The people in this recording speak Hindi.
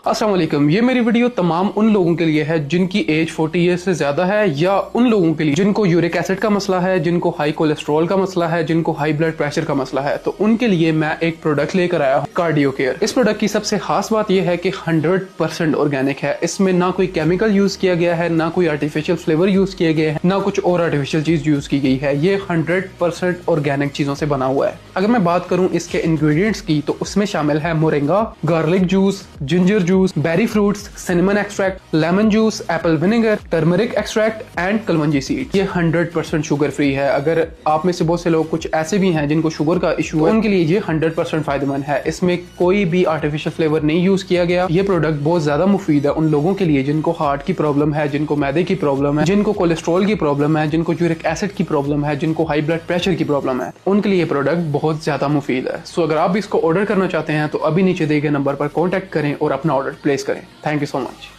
अस्सलाम वालेकुम। ये मेरी वीडियो तमाम उन लोगों के लिए है जिनकी एज 40 ईयर्स से ज्यादा है, या उन लोगों के लिए जिनको यूरिक एसिड का मसला है, जिनको हाई कोलेस्ट्रॉल का मसला है, जिनको हाई ब्लड प्रेशर का मसला है। तो उनके लिए मैं एक प्रोडक्ट लेकर आया हूँ, कार्डियो केयर। इस प्रोडक्ट की सबसे खास बात यह है कि 100% ऑर्गेनिक है। इसमें ना कोई केमिकल यूज किया गया है, ना कोई आर्टिफिशियल फ्लेवर यूज किए गए हैं, ना कुछ और आर्टिफिशियल चीज यूज की गई है। ये 100% ऑर्गेनिक चीजों से बना हुआ है। अगर मैं बात करूं इसके इंग्रेडिएंट्स की, तो उसमें शामिल है moringa, garlic juice, ginger juice, berry fruits, cinnamon extract, lemon juice, apple vinegar, turmeric extract and kalonji seed. ये 100% शुगर फ्री है। अगर आप में से बहुत से लोग कुछ ऐसे भी हैं जिनको शुगर का इशू है, उनके लिए ये 100% फायदेमंद है। इसमें कोई भी आर्टिफिशियल फ्लेवर नहीं यूज किया गया। ये प्रोडक्ट बहुत ज्यादा मुफीद है उन लोगों के लिए जिनको हार्ट की प्रॉब्लम है, जिनको मैदे की प्रॉब्लम है, जिनको कोलेस्ट्रॉल की प्रॉब्लम है, जिनको यूरिक एसिड की प्रॉब्लम है, जिनको हाई ब्लड प्रेशर की प्रॉब्लम है। उनके लिए ये प्रोडक्ट बहुत ज्यादा मुफीद है। सो अगर आप इसको ऑर्डर करना चाहते हैं तो अभी नीचे दिए गए नंबर पर कॉन्टैक्ट करें और अपना ऑर्डर प्लेस करें। Thank you so much.